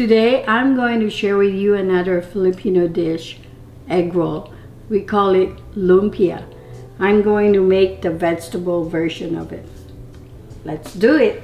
Today I'm going to share with you another Filipino dish, egg roll. We call it lumpia. I'm going to make the vegetable version of it. Let's do it.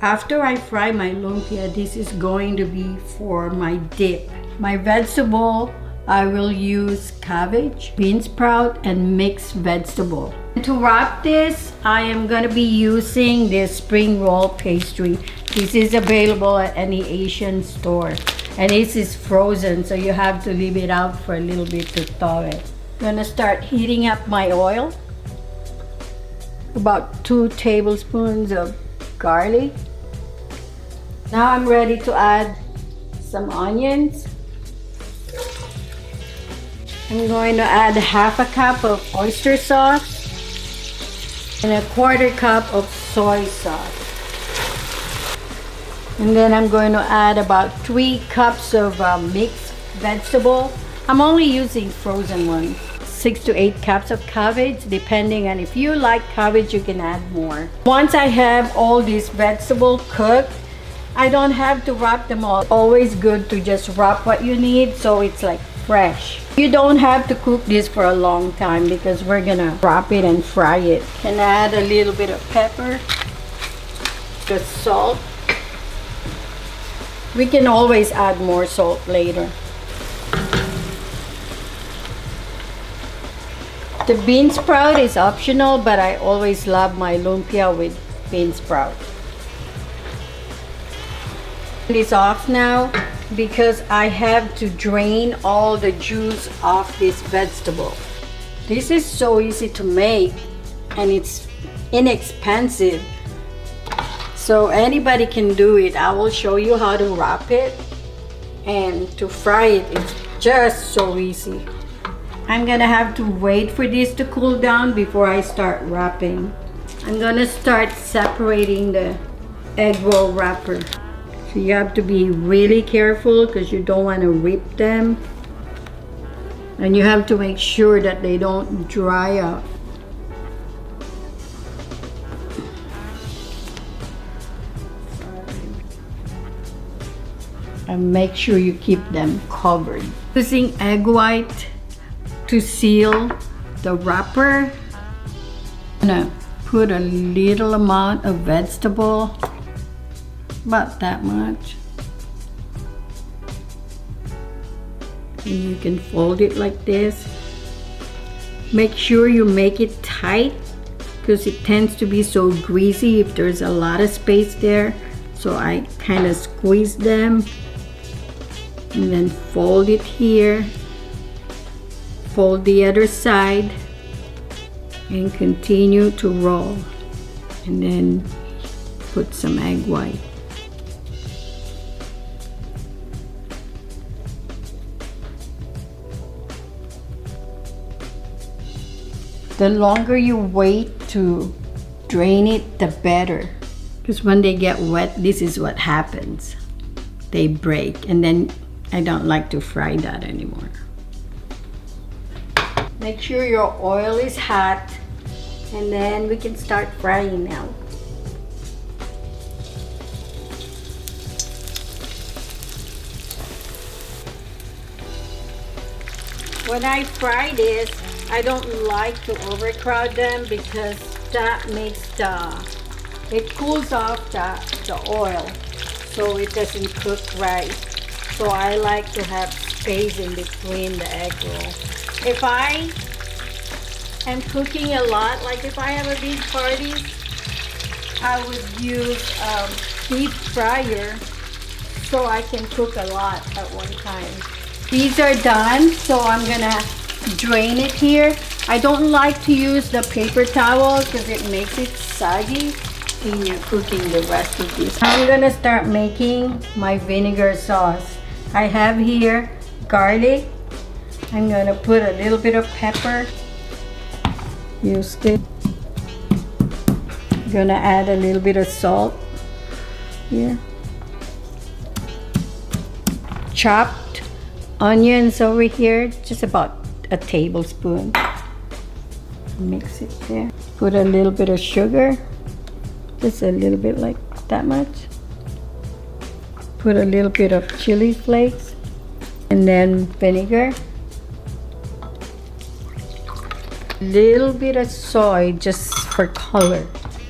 After I fry my lumpia, this is going to be for my dip. My vegetable, I will use cabbage, bean sprout, and mixed vegetable. To wrap this, I am going to be using this spring roll pastry. This is available at any Asian store. And this is frozen, so you have to leave it out for a little bit to thaw it. I'm gonna start heating up my oil. About 2 tablespoons of garlic. Now I'm ready to add some onions. I'm going to add 1/2 cup of oyster sauce and 1/4 cup of soy sauce. And then I'm going to add about 3 cups of mixed vegetable. I'm only using frozen ones. 6 to 8 cups of cabbage, depending on if you like cabbage, you can add more. Once I have all these vegetables cooked, I don't have to wrap them all. Always good to just wrap what you need so it's like fresh. You don't have to cook this for a long time because we're gonna wrap it and fry it. Can add a little bit of pepper, the salt. We can always add more salt later. The bean sprout is optional, but I always love my lumpia with bean sprout. It's off now because I have to drain all the juice off this vegetable. This is so easy to make and it's inexpensive. So anybody can do it. I will show you how to wrap it, and to fry it, it's just so easy. I'm gonna have to wait for this to cool down before I start wrapping. I'm gonna start separating the egg roll wrapper. So you have to be really careful because you don't want to rip them. And you have to make sure that they don't dry out. And make sure you keep them covered. Using egg white to seal the wrapper. I'm gonna put a little amount of vegetable, about that much. And you can fold it like this. Make sure you make it tight because it tends to be so greasy if there's a lot of space there. So I kind of squeeze them and then fold it here, fold the other side, and continue to roll, and then put some egg white. The longer you wait to drain it, the better, because when they get wet, this is what happens. They break, and then I don't like to fry that anymore. Make sure your oil is hot, and then we can start frying now. When I fry this, I don't like to overcrowd them because that makes it cools off the oil, so it doesn't cook right. So I like to have space in between the egg roll. If I am cooking a lot, like if I have a big party, I would use a deep fryer so I can cook a lot at one time. These are done, so I'm gonna drain it here. I don't like to use the paper towel because it makes it saggy when you're cooking the rest of this. I'm gonna start making my vinegar sauce. I have here garlic. I'm gonna put a little bit of pepper. Used it. I'm gonna add a little bit of salt here. Chopped onions over here, just about a tablespoon. Mix it there. Put a little bit of sugar, just a little bit, like that much. Put a little bit of chili flakes and then vinegar. Little bit of soy just for color.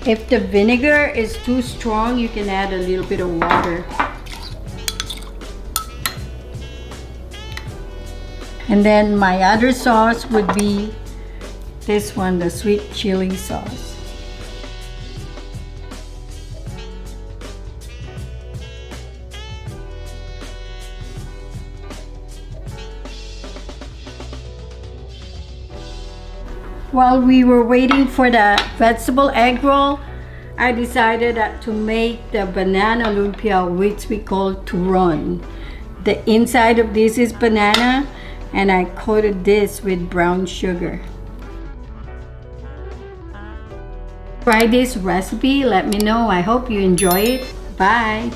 If the vinegar is too strong, you can add a little bit of water. And then my other sauce would be this one, the sweet chili sauce. While we were waiting for the vegetable egg roll, I decided to make the banana lumpia, which we call Turon. The inside of this is banana, and I coated this with brown sugar. Try this recipe, let me know. I hope you enjoy it. Bye.